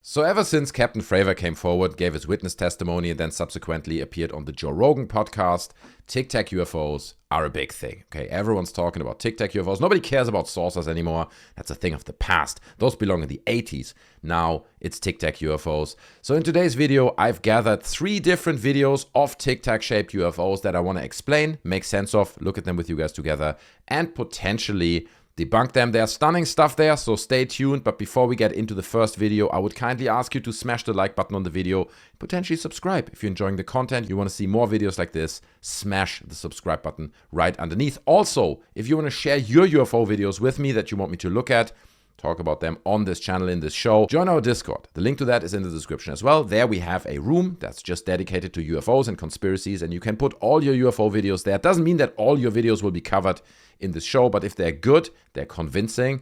So ever since Captain Fravor came forward, gave his witness testimony, and then subsequently appeared on the Joe Rogan podcast, Tic Tac UFOs are a big thing. Okay, everyone's talking about Tic Tac UFOs. Nobody cares about saucers anymore. That's a thing of the past. Those belong in the 80s. Now it's Tic Tac UFOs. So in today's video, I've gathered 3 different videos of Tic Tac shaped UFOs that I want to explain, make sense of, look at them with you guys together, and potentially debunk them. There's stunning stuff there, so stay tuned. But before we get into the first video, I would kindly ask you to smash the like button on the video, potentially subscribe. If you're enjoying the content, you want to see more videos like this, smash the subscribe button right underneath. Also, if you want to share your UFO videos with me that you want me to look at, talk about them on this channel, in this show, join our Discord. The link to that is in the description as well. There we have a room that's just dedicated to UFOs and conspiracies, and you can put all your UFO videos there. It doesn't mean that all your videos will be covered in this show, but if they're good, they're convincing,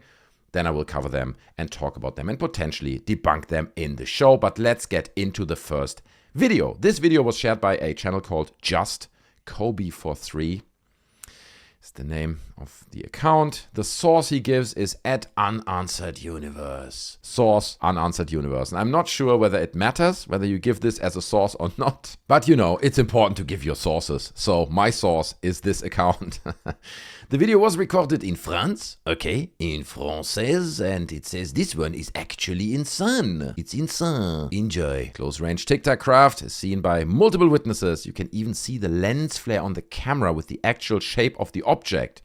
then I will cover them and talk about them and potentially debunk them in the show. But let's get into the first video. This video was shared by a channel called Just Kobe43. It's the name of the account. The source he gives is @unanswereduniverse. Source unanswered universe. And I'm not sure whether it matters, whether you give this as a source or not. But you know, it's important to give your sources. So my source is this account. The video was recorded in France, okay, in français, and it says this one is actually insane. It's insane. Enjoy. Close range Tic Tac craft is seen by multiple witnesses. You can even see the lens flare on the camera with the actual shape of the object.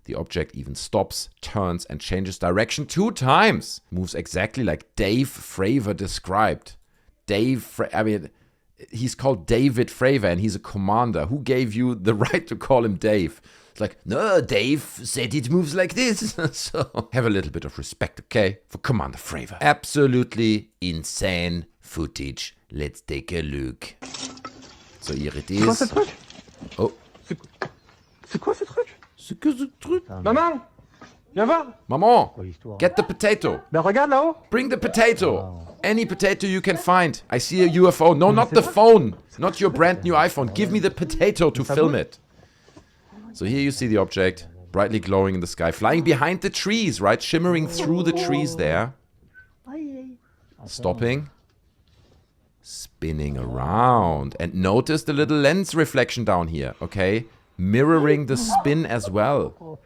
The object even stops, turns, and changes direction 2 times. Moves exactly like Dave Fravor described. He's called David Fravor, and he's a commander. Who gave you the right to call him Dave? It's like, no, Dave said it moves like this. So have a little bit of respect, okay, for Commander Fravor. Absolutely insane footage. Let's take a look. So here it is. C'est quoi ce truc? Oh. C'est quoi ce truc? C'est quoi ce truc? Maman, viens voir. Maman, get the potato. Ben regarde là-haut. Bring the potato. Any potato you can find. I see a UFO. No, not the phone. Not your brand new iPhone. Give me the potato to film it. So here you see the object, brightly glowing in the sky, flying behind the trees, right? Shimmering through the trees there. Stopping. Spinning around. And notice the little lens reflection down here, okay? Mirroring the spin as well.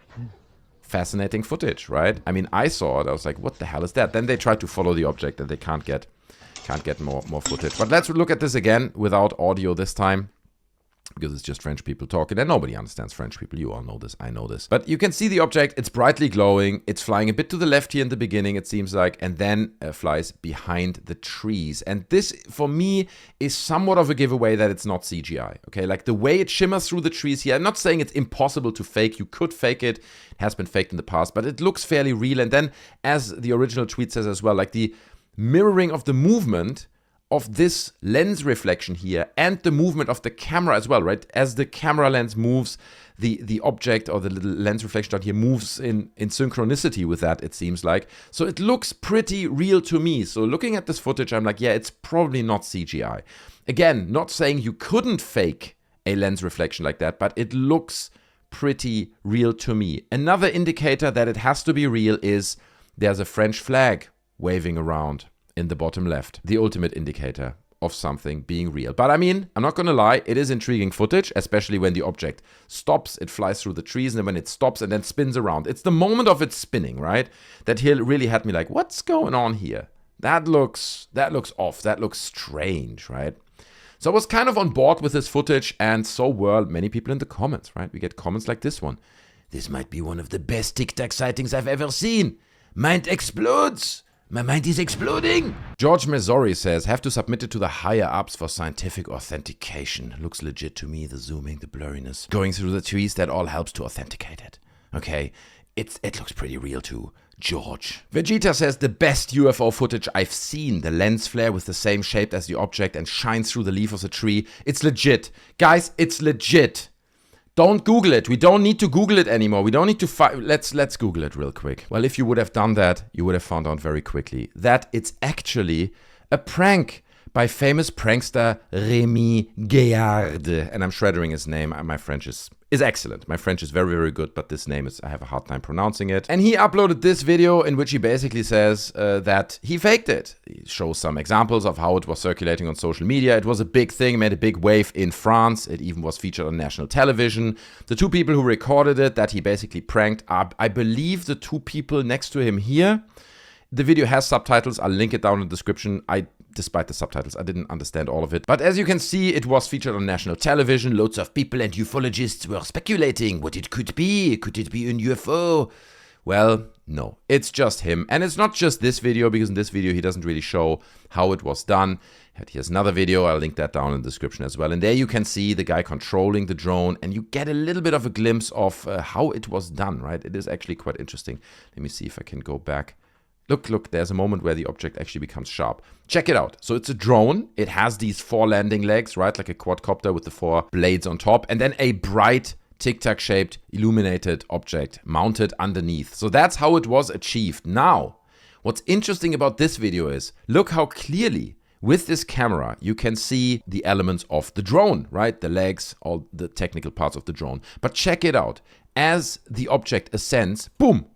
Fascinating footage, right? I mean, I saw it. I was like, what the hell is that? Then they tried to follow the object and they can't get more footage. But let's look at this again without audio this time, because it's just French people talking, and nobody understands French people. You all know this, I know this. But you can see the object, it's brightly glowing, it's flying a bit to the left here in the beginning, it seems like, and then flies behind the trees. And this, for me, is somewhat of a giveaway that it's not CGI, okay? Like the way it shimmers through the trees here, I'm not saying it's impossible to fake, you could fake it, it has been faked in the past, but it looks fairly real. And then, as the original tweet says as well, like the mirroring of the movement of this lens reflection here and the movement of the camera as well, right? As the camera lens moves, the object or the little lens reflection down here moves in synchronicity with that, it seems like. So it looks pretty real to me. So looking at this footage, I'm like, yeah, it's probably not CGI. Again, not saying you couldn't fake a lens reflection like that, but it looks pretty real to me. Another indicator that it has to be real is there's a French flag waving around in the bottom left, the ultimate indicator of something being real. But I mean, I'm not gonna lie, it is intriguing footage, especially when the object stops, it flies through the trees, and then when it stops and then spins around. It's the moment of it spinning, right? That here really had me like, what's going on here? That looks off, that looks strange, right? So I was kind of on board with this footage, and so were many people in the comments, right? We get comments like this one. This might be one of the best Tic Tac sightings I've ever seen. Mind explodes. My mind is exploding. George Missouri says, have to submit it to the higher ups for scientific authentication. Looks legit to me, the zooming, the blurriness. Going through the trees, that all helps to authenticate it. Okay, it looks pretty real too. George. Vegeta says, the best UFO footage I've seen. The lens flare with the same shape as the object and shines through the leaf of the tree. It's legit. Guys, it's legit. Don't Google it. We don't need to Google it anymore. We don't need to let's Google it real quick. Well, if you would have done that, you would have found out very quickly that it's actually a prank by famous prankster Rémi Gaillard. And I'm shreddering his name. My French is is excellent. My French is very, very good, but this name I have a hard time pronouncing it. And he uploaded this video in which he basically says that he faked it. He shows some examples of how it was circulating on social media. It was a big thing, made a big wave in France. It even was featured on national television. The two people who recorded it that he basically pranked are, I believe, the two people next to him here. The video has subtitles. I'll link it down in the description. Despite the subtitles, I didn't understand all of it. But as you can see, it was featured on national television. Loads of people and ufologists were speculating what it could be. Could it be a UFO? Well, no. It's just him. And it's not just this video, because in this video, he doesn't really show how it was done. Here's another video. I'll link that down in the description as well. And there you can see the guy controlling the drone. And you get a little bit of a glimpse of how it was done, right? It is actually quite interesting. Let me see if I can go back. Look, there's a moment where the object actually becomes sharp. Check it out. So it's a drone. It has these 4 landing legs, right? Like a quadcopter with the 4 blades on top. And then a bright Tic Tac shaped illuminated object mounted underneath. So that's how it was achieved. Now, what's interesting about this video is, look how clearly with this camera you can see the elements of the drone, right? The legs, all the technical parts of the drone. But check it out. As the object ascends, boom!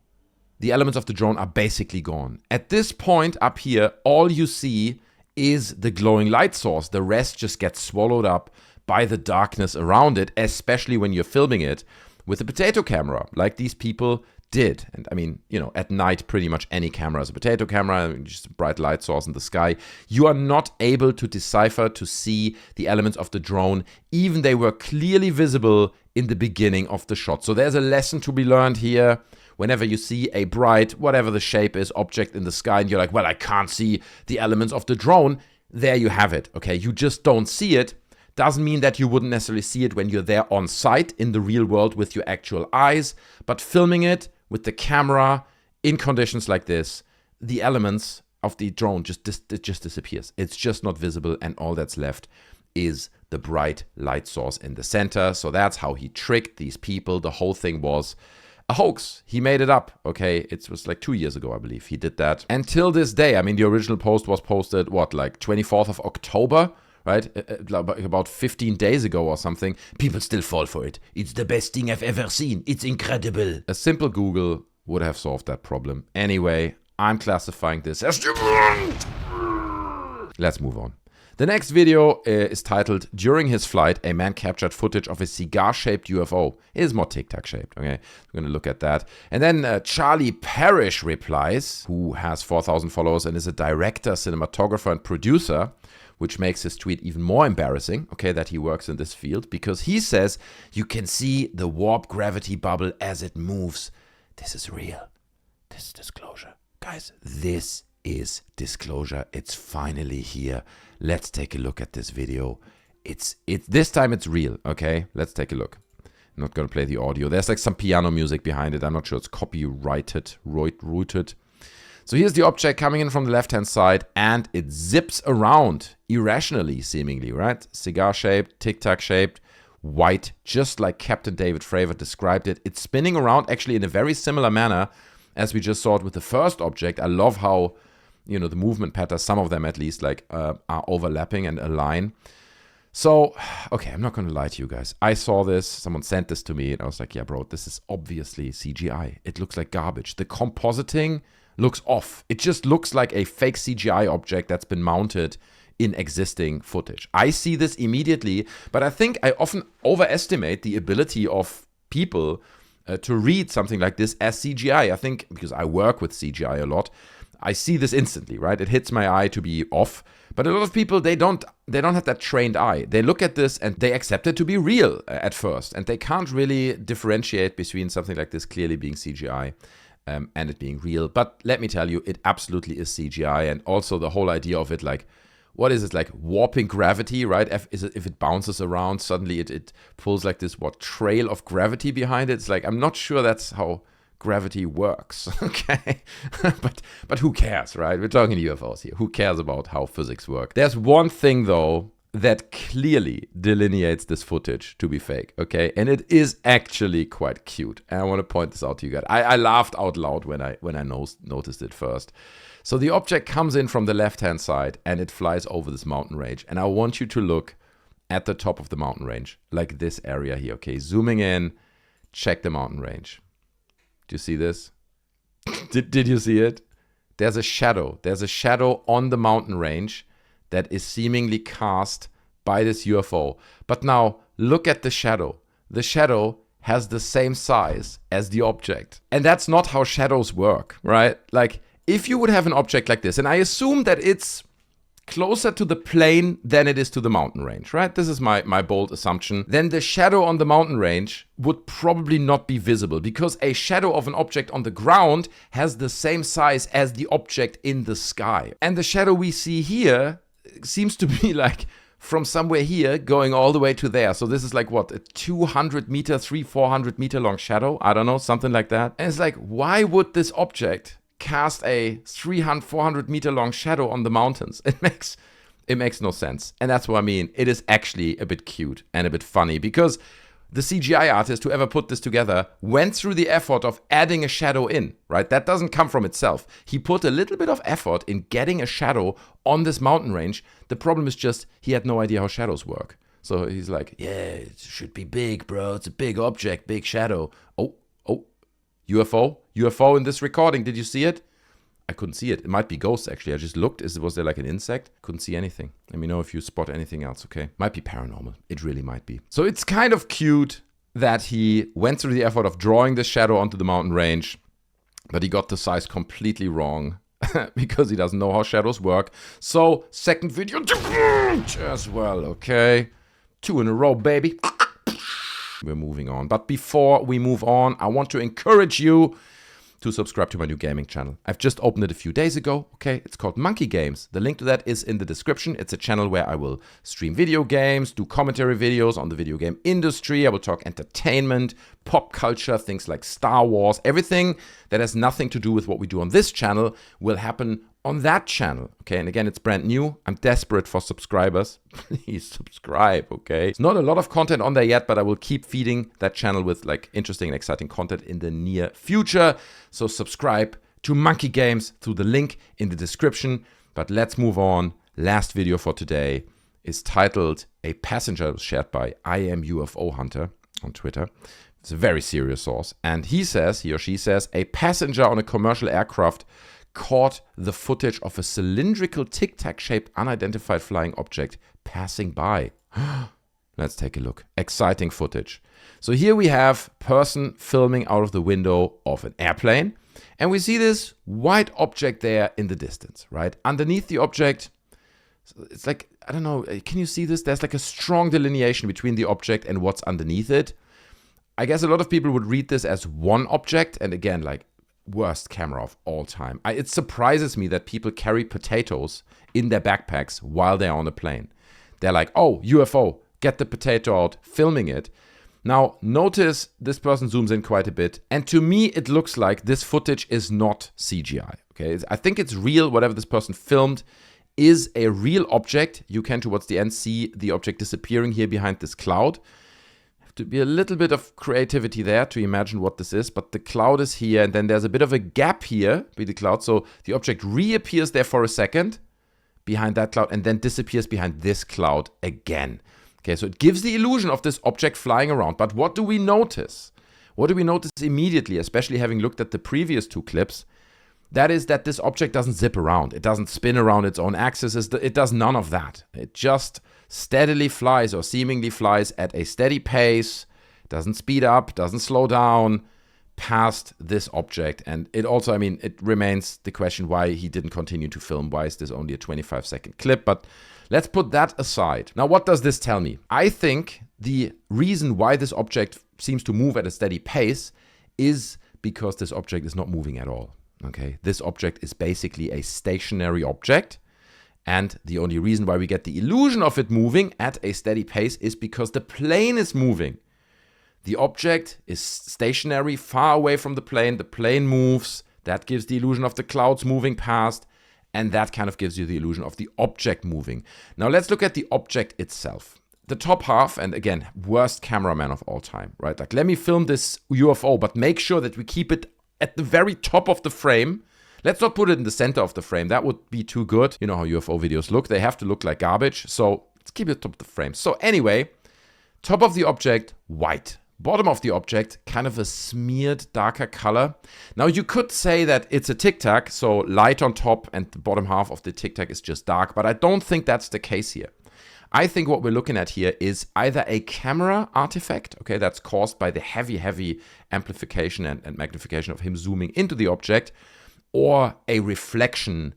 The elements of the drone are basically gone. At this point up here, all you see is the glowing light source. The rest just gets swallowed up by the darkness around it, especially when you're filming it with a potato camera, like these people did. And I mean, you know, at night, pretty much any camera is a potato camera, just a bright light source in the sky. You are not able to decipher, to see the elements of the drone, even they were clearly visible in the beginning of the shot. So there's a lesson to be learned here. Whenever you see a bright, whatever the shape is, object in the sky, and you're like, well, I can't see the elements of the drone, there you have it, okay? You just don't see it. Doesn't mean that you wouldn't necessarily see it when you're there on site in the real world with your actual eyes, but filming it with the camera in conditions like this, the elements of the drone just disappears. It's just not visible, and all that's left is the bright light source in the center. So that's how he tricked these people. The whole thing was a hoax. He made it up, okay? It was like 2 years ago, I believe, he did that. Until this day, I mean, the original post was posted, what, like 24th of October, right? About 15 days ago or something. People still fall for it. It's the best thing I've ever seen. It's incredible. A simple Google would have solved that problem. Anyway, I'm classifying this as debunked. Let's move on. The next video is titled, During his flight, a man captured footage of a cigar-shaped UFO. It is more Tic Tac shaped, okay? We're going to look at that. And then Charlie Parrish replies, who has 4,000 followers and is a director, cinematographer, and producer, which makes his tweet even more embarrassing, okay, that he works in this field, because he says, you can see the warp gravity bubble as it moves. This is real. This is disclosure. Guys, this is disclosure. It's finally here. Let's take a look at this video. This time it's real, okay? Let's take a look. I'm not going to play the audio. There's like some piano music behind it. I'm not sure it's copyrighted, rooted. So here's the object coming in from the left-hand side, and it zips around irrationally, seemingly, right? Cigar-shaped, Tic Tac shaped, white, just like Captain David Fravor described it. It's spinning around actually in a very similar manner as we just saw it with the first object. I love how, you know, the movement patterns, some of them at least, like are overlapping and align. So, okay, I'm not going to lie to you guys. I saw this, someone sent this to me, and I was like, yeah, bro, this is obviously CGI. It looks like garbage. The compositing looks off. It just looks like a fake CGI object that's been mounted in existing footage. I see this immediately, but I think I often overestimate the ability of people to read something like this as CGI. I think, because I work with CGI a lot, I see this instantly, right? It hits my eye to be off. But a lot of people, they don't have that trained eye. They look at this and they accept it to be real at first. And they can't really differentiate between something like this clearly being CGI and it being real. But let me tell you, it absolutely is CGI. And also the whole idea of it, like, what is it, like warping gravity, right? If it bounces around, suddenly it pulls like this, trail of gravity behind it. It's like, I'm not sure that's how gravity works, okay? but who cares, right? We're talking UFOs here. Who cares about how physics work? There's one thing, though, that clearly delineates this footage to be fake, okay? And it is actually quite cute. And I want to point this out to you guys. I laughed out loud when I noticed it first. So the object comes in from the left-hand side and it flies over this mountain range. And I want you to look at the top of the mountain range, like this area here, okay? Zooming in, check the mountain range. Do you see this? Did you see it? There's a shadow. There's a shadow on the mountain range that is seemingly cast by this UFO. But now, look at the shadow. The shadow has the same size as the object. And that's not how shadows work, right? Like, if you would have an object like this, and I assume that it's closer to the plane than it is to the mountain range, right? This is my bold assumption. Then the shadow on the mountain range would probably not be visible because a shadow of an object on the ground has the same size as the object in the sky. And the shadow we see here seems to be like from somewhere here going all the way to there. So this is like what, a 200 meter, 400 meter long shadow? I don't know, something like that. And it's like, why would this object cast a 300, 400 meter long shadow on the mountains? It makes no sense. And that's what I mean. It is actually a bit cute and a bit funny because the CGI artist who ever put this together went through the effort of adding a shadow in, right? That doesn't come from itself. He put a little bit of effort in getting a shadow on this mountain range. The problem is just he had no idea how shadows work. So he's like, yeah, it should be big, bro. It's a big object, big shadow. Oh, UFO in this recording. Did you see it? I couldn't see it. It might be ghosts, actually. I just looked. Was there like an insect? Couldn't see anything. Let me know if you spot anything else, okay? Might be paranormal. It really might be. So it's kind of cute that he went through the effort of drawing this shadow onto the mountain range, but he got the size completely wrong because he doesn't know how shadows work. So, second video as well, okay? 2 in a row, baby. We're moving on. But before we move on, I want to encourage you to subscribe to my new gaming channel. I've just opened it a few days ago, okay? It's called Monkey Games. The link to that is in the description. It's a channel where I will stream video games, do commentary videos on the video game industry. I will talk entertainment, pop culture, things like Star Wars. Everything that has nothing to do with what we do on this channel will happen on that channel, okay? And again, it's brand new. I'm desperate for subscribers. Please subscribe, okay? It's not a lot of content on there yet, but I will keep feeding that channel with like interesting and exciting content in the near future. So subscribe to Monkey Games through the link in the description. But let's move on. Last video for today is titled "A Passenger," was shared by I Am UFO Hunter on Twitter. It's a very serious source. And he or she says, a passenger on a commercial aircraft caught the footage of a cylindrical Tic Tac shaped unidentified flying object passing by. Let's take a look. Exciting footage. So here we have person filming out of the window of an airplane, and we see this white object there in the distance, right? Underneath the object, it's like, I don't know, can you see this? There's like a strong delineation between the object and what's underneath it. I guess a lot of people would read this as one object, and again, like, worst camera of all time. It surprises me that people carry potatoes in their backpacks while they're on a plane. They're like, oh, UFO, get the potato out, filming it. Now, notice this person zooms in quite a bit, and to me, it looks like this footage is not CGI, okay? I think it's real. Whatever this person filmed is a real object. You can, towards the end, see the object disappearing here behind this cloud. To be a little bit of creativity there to imagine what this is, but the cloud is here, and then there's a bit of a gap here with the cloud, so the object reappears there for a second behind that cloud and then disappears behind this cloud again. Okay, so it gives the illusion of this object flying around, but what do we notice? What do we notice immediately, especially having looked at the previous 2 clips? That is that this object doesn't zip around. It doesn't spin around its own axis. It does none of that. It just steadily flies, or seemingly flies, at a steady pace, doesn't speed up, doesn't slow down past this object. And it also, I mean, it remains the question why he didn't continue to film. Why is this only a 25-second clip? But let's put that aside. Now, what does this tell me? I think the reason why this object seems to move at a steady pace is because this object is not moving at all. Okay, this object is basically a stationary object. And the only reason why we get the illusion of it moving at a steady pace is because the plane is moving. The object is stationary, far away from the plane moves, that gives the illusion of the clouds moving past, and that kind of gives you the illusion of the object moving. Now let's look at the object itself. The top half, and again, worst cameraman of all time, right? Like, let me film this UFO, but make sure that we keep it at the very top of the frame. Let's not put it in the center of the frame. That would be too good. You know how UFO videos look. They have to look like garbage. So it's keep it top of the frame. So anyway, top of the object, white. Bottom of the object, kind of a smeared darker color. Now you could say that it's a Tic Tac, so light on top and the bottom half of the Tic Tac is just dark, but I don't think that's the case here. I think what we're looking at here is either a camera artifact, okay, that's caused by the heavy amplification and magnification of him zooming into the object, or a reflection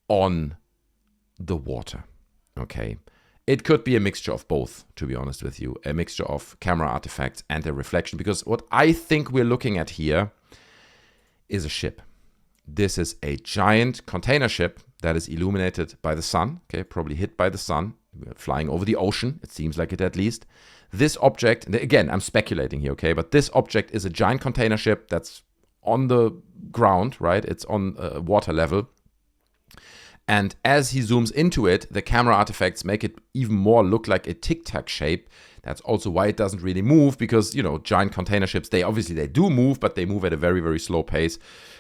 on the water, okay. It could be a mixture of both, to be honest with you. A mixture of camera artifacts and a reflection. Because what I think we're looking at here is a ship. This is a giant container ship that is illuminated by the sun. Okay, probably hit by the sun. We're flying over the ocean. It seems like it at least. This object, and again, I'm speculating here, okay? But this object is a giant container ship that's on the ground, right? It's on water level. And as he zooms into it, the camera artifacts make it even more look like a Tic Tac shape. That's also why it doesn't really move, because, you know, giant container ships, they do move, but they move at a very slow pace.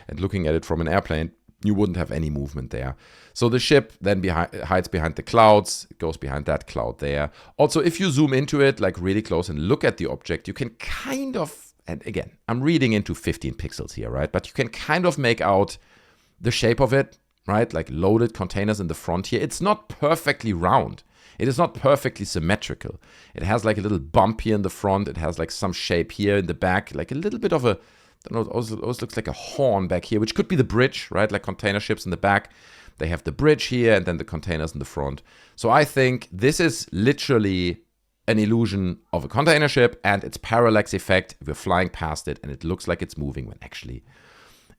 And looking at it from an airplane, you wouldn't have any movement there. So the ship then hides behind the clouds. It goes behind that cloud there. Also, if you zoom into it, like really close and look at the object, you can kind of, and again, I'm reading into 15 pixels here, right? But you can kind of make out the shape of it. Right, like loaded containers in the front here. It's not perfectly round. It is not perfectly symmetrical. It has like a little bump here in the front. It has like some shape here in the back, like a little bit of a, I don't know, it also looks like a horn back here, which could be the bridge, right? Like container ships in the back. They have the bridge here and then the containers in the front. So I think this is literally an illusion of a container ship and its parallax effect. We're flying past it and it looks like it's moving when actually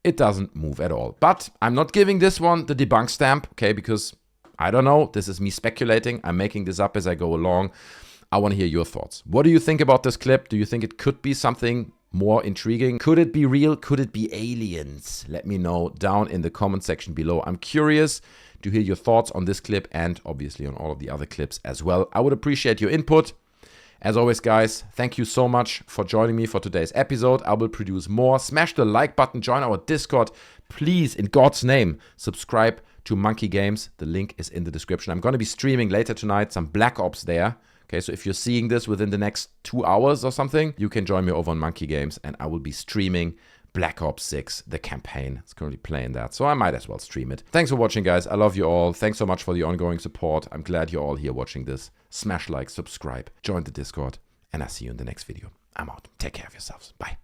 it doesn't move at all. But I'm not giving this one the debunk stamp, okay, because I don't know. This is me speculating. I'm making this up as I go along. I want to hear your thoughts. What do you think about this clip? Do you think it could be something more intriguing? Could it be real? Could it be aliens? Let me know down in the comment section below. I'm curious to hear your thoughts on this clip and obviously on all of the other clips as well. I would appreciate your input. As always, guys, thank you so much for joining me for today's episode. I will produce more. Smash the like button, join our Discord. Please, in God's name, subscribe to Monkey Games. The link is in the description. I'm going to be streaming later tonight some Black Ops there. Okay, so if you're seeing this within the next 2 hours or something, you can join me over on Monkey Games, and I will be streaming Black Ops 6, the campaign. It's currently playing that, so I might as well stream it. Thanks for watching, guys. I love you all. Thanks so much for the ongoing support. I'm glad you're all here watching this. Smash like, subscribe, join the Discord, and I'll see you in the next video. I'm out. Take care of yourselves. Bye.